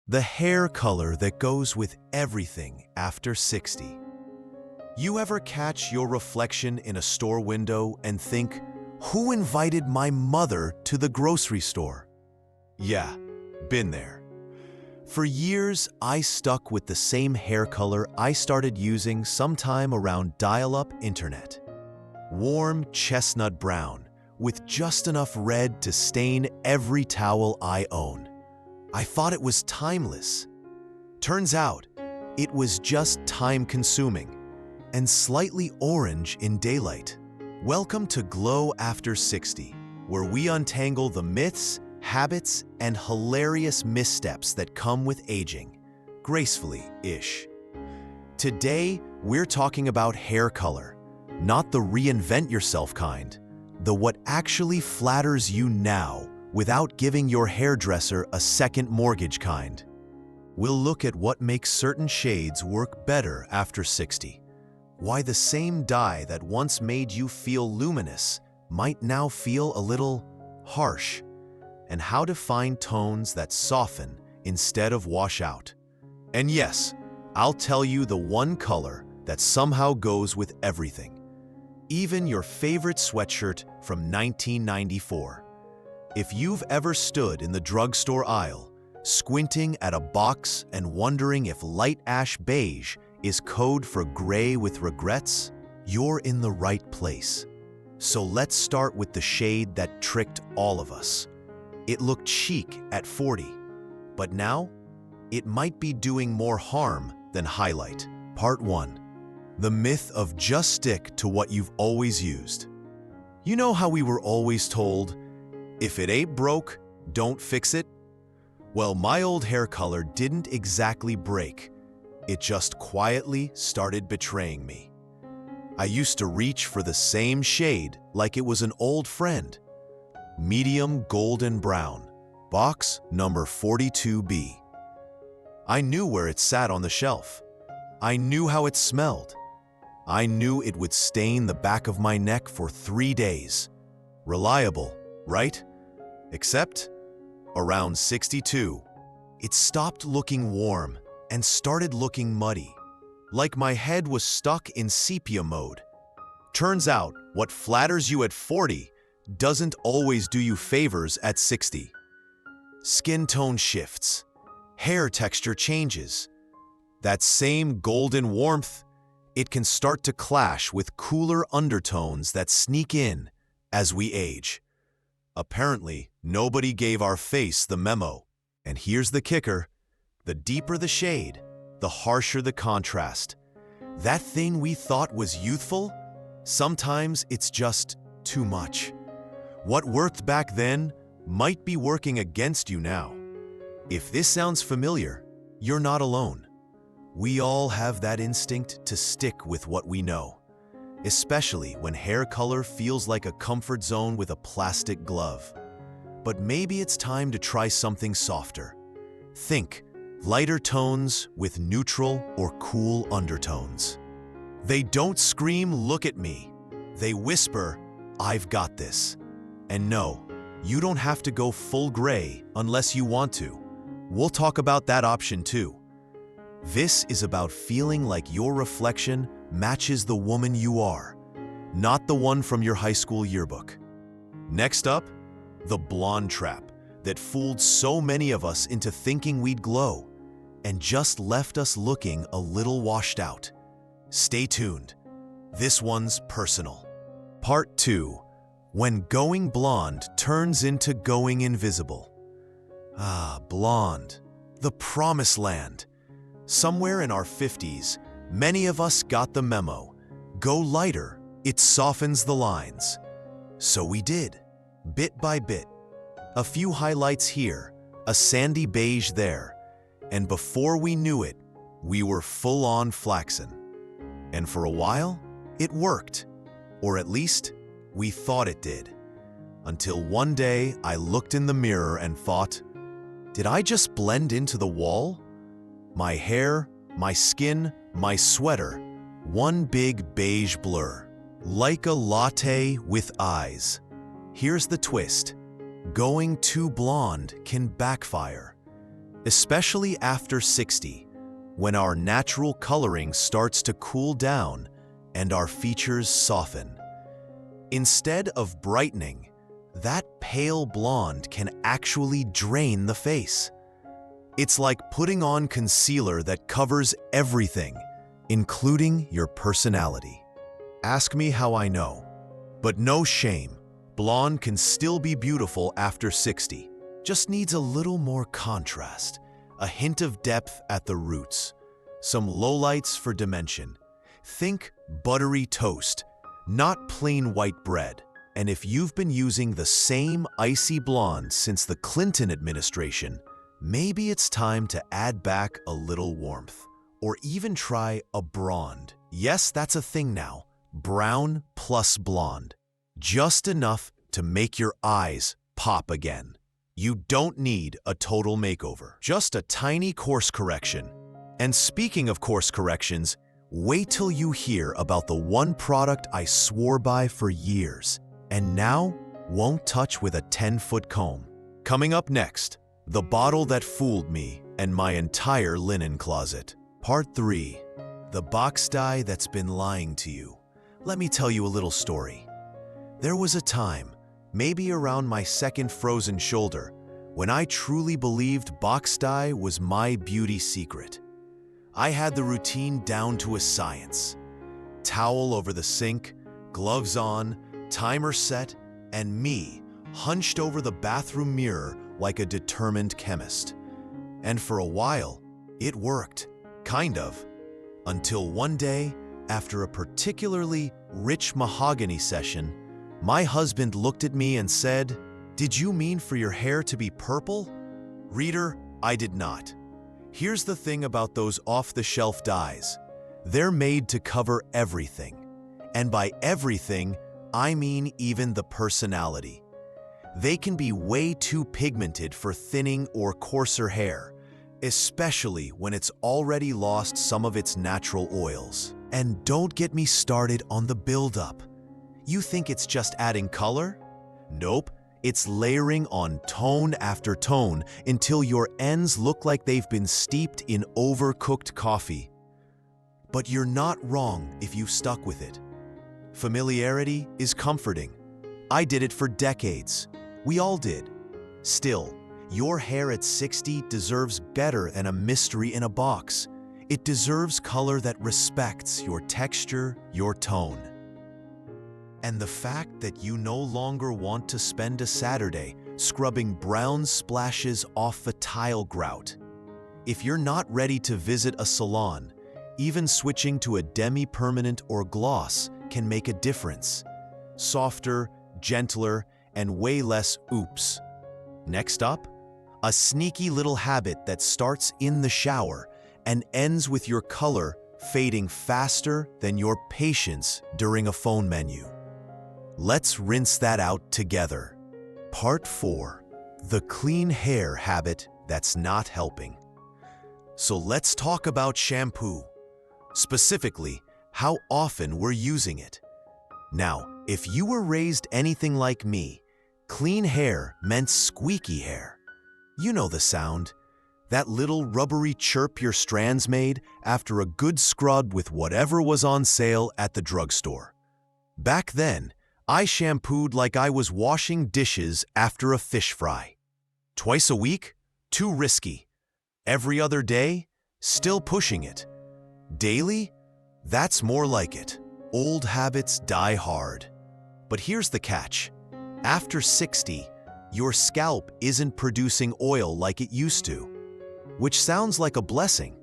The hair color that goes with everything after 60. You ever catch your reflection in a store window and think, who invited my mother to the grocery store? Yeah, been there. For years, I stuck with the same hair color I started using sometime around dial-up internet. Warm chestnut brown, with just enough red to stain every towel I own. I thought it was timeless. Turns out, it was just time-consuming and slightly orange in daylight. Welcome to Glow After 60, where we untangle the myths, habits, and hilarious missteps that come with aging, gracefully-ish. Today, we're talking about hair color, not the reinvent yourself kind, the what actually flatters you now without giving your hairdresser a second mortgage kind. We'll look at what makes certain shades work better after 60, why the same dye that once made you feel luminous might now feel a little harsh, and how to find tones that soften instead of wash out. And yes, I'll tell you the one color that somehow goes with everything, even your favorite sweatshirt from 1994. If you've ever stood in the drugstore aisle, squinting at a box and wondering if light ash beige is code for gray with regrets, you're in the right place. So let's start with the shade that tricked all of us. It looked chic at 40, but now it might be doing more harm than highlight. Part 1. The myth of just stick to what you've always used. You know how we were always told, if it ain't broke, don't fix it? Well, my old hair color didn't exactly break. It just quietly started betraying me. I used to reach for the same shade like it was an old friend. Medium golden brown, box number 42B. I knew where it sat on the shelf. I knew how it smelled. I knew it would stain the back of my neck for 3 days. Reliable, right? Except, around 62, it stopped looking warm and started looking muddy, like my head was stuck in sepia mode. Turns out, what flatters you at 40 doesn't always do you favors at 60. Skin tone shifts, hair texture changes. That same golden warmth, it can start to clash with cooler undertones that sneak in as we age. Apparently, nobody gave our face the memo. And here's the kicker. The deeper the shade, the harsher the contrast. That thing we thought was youthful, sometimes it's just too much. What worked back then might be working against you now. If this sounds familiar, you're not alone. We all have that instinct to stick with what we know, especially when hair color feels like a comfort zone with a plastic glove. But maybe it's time to try something softer. Think lighter tones with neutral or cool undertones. They don't scream, "Look at me." They whisper, "I've got this." And no, you don't have to go full gray unless you want to. We'll talk about that option too. This is about feeling like your reflection matches the woman you are, not the one from your high school yearbook. Next up, the blonde trap that fooled so many of us into thinking we'd glow and just left us looking a little washed out. Stay tuned. This one's personal. Part 2. When going blonde turns into going invisible. Ah, blonde. The promised land. Somewhere in our 50s, many of us got the memo. Go lighter, it softens the lines. So we did, bit by bit. A few highlights here, a sandy beige there, and before we knew it, we were full-on flaxen. And for a while, it worked, or at least, we thought it did. Until one day, I looked in the mirror and thought, did I just blend into the wall? My hair, my skin, my sweater, one big beige blur, like a latte with eyes. Here's the twist. Going too blonde can backfire. especially after 60, when our natural coloring starts to cool down and our features soften. Instead of brightening, that pale blonde can actually drain the face. It's like putting on concealer that covers everything, including your personality. Ask me how I know. But no shame, blonde can still be beautiful after 60. Just needs a little more contrast, a hint of depth at the roots, some lowlights for dimension. Think buttery toast, not plain white bread. And if you've been using the same icy blonde since the Clinton administration, maybe it's time to add back a little warmth, or even try a blonde. Yes, that's a thing now. Brown plus blonde. Just enough to make your eyes pop again. You don't need a total makeover, just a tiny course correction. And speaking of course corrections, wait till you hear about the one product I swore by for years, and now won't touch with a 10-foot comb. Coming up next, the bottle that fooled me and my entire linen closet. Part 3. The box dye that's been lying to you. Let me tell you a little story. There was a time, maybe around my second frozen shoulder, when I truly believed box dye was my beauty secret. I had the routine down to a science. Towel over the sink, gloves on, timer set, and me hunched over the bathroom mirror like a determined chemist. And for a while, it worked, kind of, until one day, after a particularly rich mahogany session, my husband looked at me and said, "Did you mean for your hair to be purple?" Reader, I did not. Here's the thing about those off-the-shelf dyes. They're made to cover everything. And by everything, I mean even the personality. They can be way too pigmented for thinning or coarser hair, especially when it's already lost some of its natural oils. And don't get me started on the buildup. You think it's just adding color? Nope, it's layering on tone after tone until your ends look like they've been steeped in overcooked coffee. But you're not wrong if you've stuck with it. Familiarity is comforting. I did it for decades. We all did. Still, your hair at 60 deserves better than a mystery in a box. It deserves color that respects your texture, your tone. And the fact that you no longer want to spend a Saturday scrubbing brown splashes off a tile grout. If you're not ready to visit a salon, even switching to a demi-permanent or gloss can make a difference. Softer, gentler, and way less oops. Next up, a sneaky little habit that starts in the shower and ends with your color fading faster than your patience during a phone menu. Let's rinse that out together. Part 4. The clean hair habit that's not helping. So let's talk about shampoo. Specifically, how often we're using it. Now, if you were raised anything like me, clean hair meant squeaky hair. You know the sound. That little rubbery chirp your strands made after a good scrub with whatever was on sale at the drugstore. Back then, I shampooed like I was washing dishes after a fish fry. Twice a week? Too risky. Every other day? Still pushing it. Daily? That's more like it. Old habits die hard. But here's the catch. After 60, your scalp isn't producing oil like it used to, which sounds like a blessing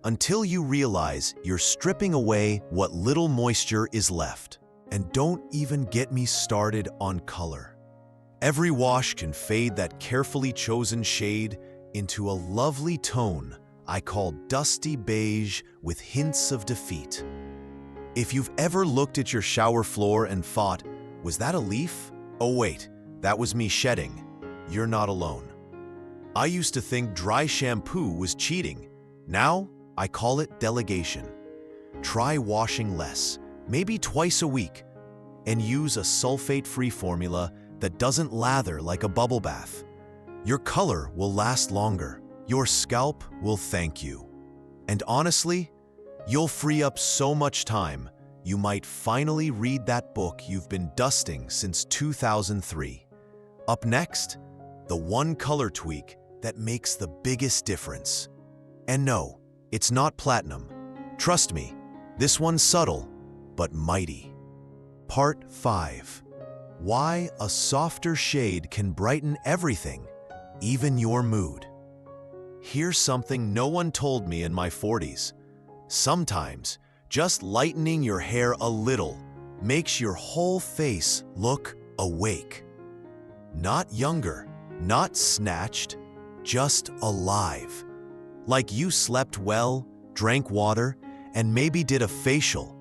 until you realize you're stripping away what little moisture is left. And don't even get me started on color. Every wash can fade that carefully chosen shade into a lovely tone I call dusty beige with hints of defeat. If you've ever looked at your shower floor and thought, was that a leaf? Oh wait, that was me shedding. You're not alone. I used to think dry shampoo was cheating. Now, I call it delegation. Try washing less, maybe twice a week, and use a sulfate-free formula that doesn't lather like a bubble bath. Your color will last longer, Your scalp will thank you. And honestly, you'll free up so much time, you might finally read that book you've been dusting since 2003. Up next, the one color tweak that makes the biggest difference. And no, it's not platinum. Trust me, this one's subtle, but mighty. Part 5. Why a softer shade can brighten everything, even your mood. Here's something no one told me in my 40s. Sometimes, just lightening your hair a little makes your whole face look awake. Not younger, not snatched, just alive. Like you slept well, drank water, and maybe did a facial,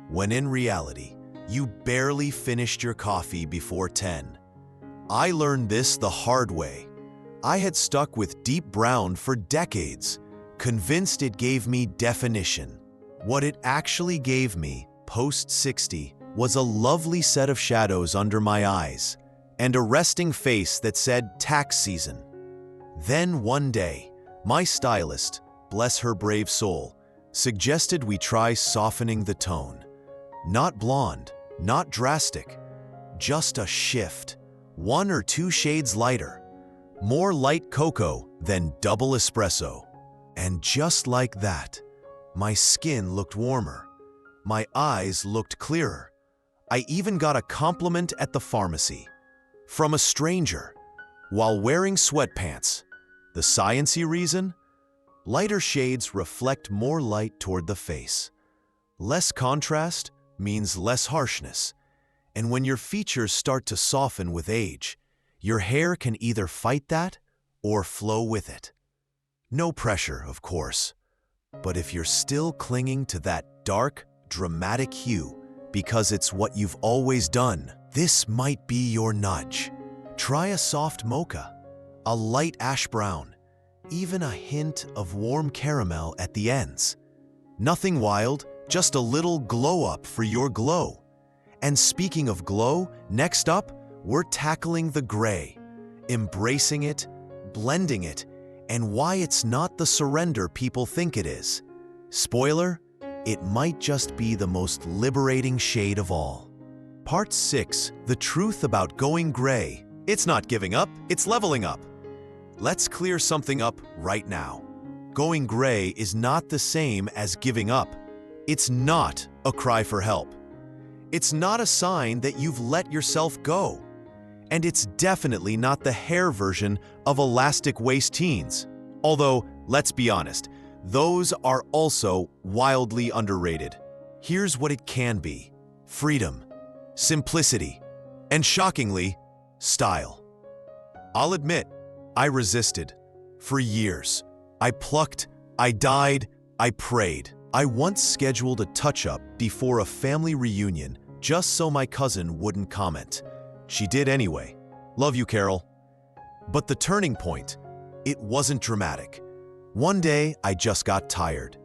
when in reality, you barely finished your coffee before 10. I learned this the hard way. I had stuck with deep brown for decades, convinced it gave me definition. What it actually gave me, post-60, was a lovely set of shadows under my eyes and a resting face that said tax season. Then one day, my stylist, bless her brave soul, suggested we try softening the tone. Not blonde, not drastic, just a shift, 1 or 2 shades lighter, more light cocoa than double espresso. And just like that, my skin looked warmer, my eyes looked clearer. I even got a compliment at the pharmacy, from a stranger, while wearing sweatpants. The sciencey reason? Lighter shades reflect more light toward the face. Less contrast means less harshness, and when your features start to soften with age, your hair can either fight that or flow with it. No pressure, of course, but if you're still clinging to that dark, dramatic hue because it's what you've always done, this might be your nudge. Try a soft mocha, a light ash brown, even a hint of warm caramel at the ends. Nothing wild, just a little glow up for your glow. And speaking of glow, next up, we're tackling the gray, embracing it, blending it, and why it's not the surrender people think it is. Spoiler, it might just be the most liberating shade of all. Part 6, the truth about going gray. It's not giving up, it's leveling up. Let's clear something up right now. Going gray is not the same as giving up. It's not a cry for help. It's not a sign that you've let yourself go. And it's definitely not the hair version of elastic waist teens. Although, let's be honest, those are also wildly underrated. Here's what it can be: freedom, simplicity, and shockingly, style. I'll admit, I resisted. For years, I plucked, I died, I prayed. I once scheduled a touch-up before a family reunion just so my cousin wouldn't comment. She did anyway. Love you, Carol. But the turning point, it wasn't dramatic. One day, I just got tired.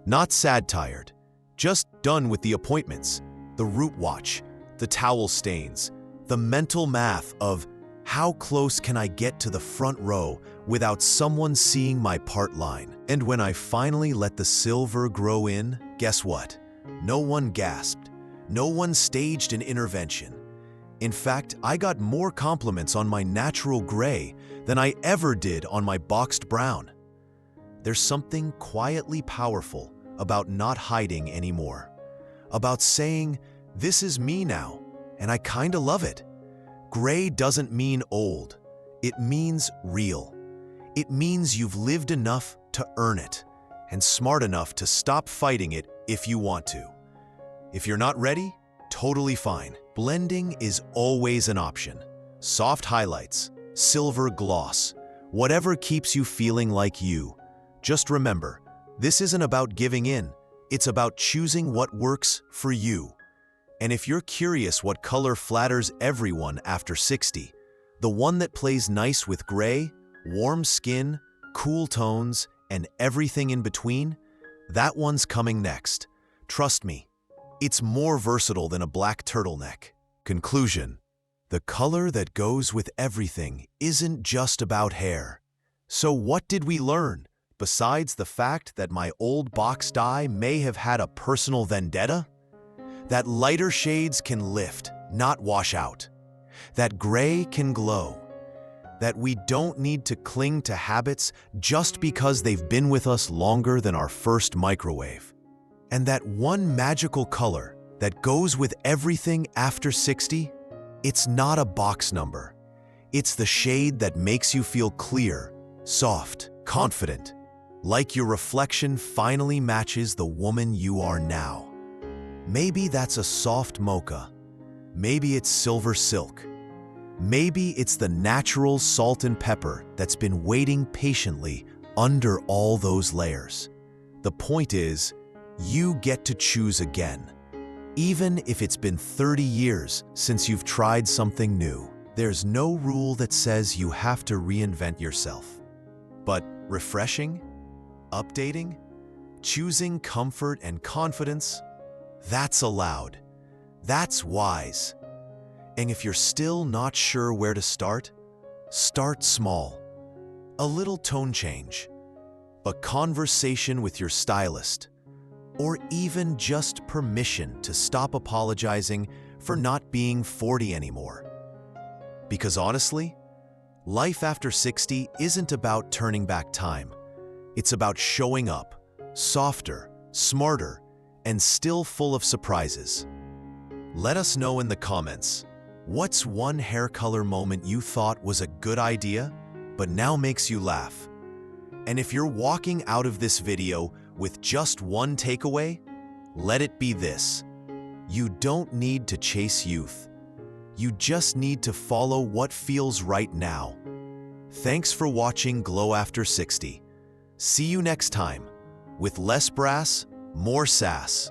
Not sad tired, just done with the appointments, the route watch, the towel stains, the mental math of how close can I get to the front row without someone seeing my part line. And when I finally let the silver grow in, guess what? No one gasped. No one staged an intervention. In fact, I got more compliments on my natural gray than I ever did on my boxed brown. There's something quietly powerful about not hiding anymore. About saying, this is me now, and I kinda love it. Gray doesn't mean old. It means real. It means you've lived enough to earn it, and smart enough to stop fighting it if you want to. If you're not ready, totally fine. Blending is always an option. Soft highlights, silver gloss, whatever keeps you feeling like you. Just remember, this isn't about giving in. It's about choosing what works for you. And if you're curious what color flatters everyone after 60, the one that plays nice with gray, warm skin, cool tones, and everything in between, that one's coming next. Trust me, it's more versatile than a black turtleneck. Conclusion: the color that goes with everything isn't just about hair. So what did we learn, besides the fact that my old box dye may have had a personal vendetta? That lighter shades can lift, not wash out. That gray can glow. That we don't need to cling to habits just because they've been with us longer than our first microwave. And that one magical color that goes with everything after 60, it's not a box number. It's the shade that makes you feel clear, soft, confident, like your reflection finally matches the woman you are now. Maybe that's a soft mocha. Maybe it's silver silk. Maybe it's the natural salt and pepper that's been waiting patiently under all those layers. The point is, you get to choose again. Even if it's been 30 years since you've tried something new, there's no rule that says you have to reinvent yourself. But refreshing, updating, choosing comfort and confidence, that's allowed. That's wise. And if you're still not sure where to start small. A little tone change, a conversation with your stylist, or even just permission to stop apologizing for not being 40 anymore. Because honestly, life after 60 isn't about turning back time. It's about showing up, softer, smarter, and still full of surprises. Let us know in the comments, what's one hair color moment you thought was a good idea, but now makes you laugh? And if you're walking out of this video with just one takeaway, let it be this: you don't need to chase youth. You just need to follow what feels right now. Thanks for watching Glow After 60. See you next time, with less brass, more sass.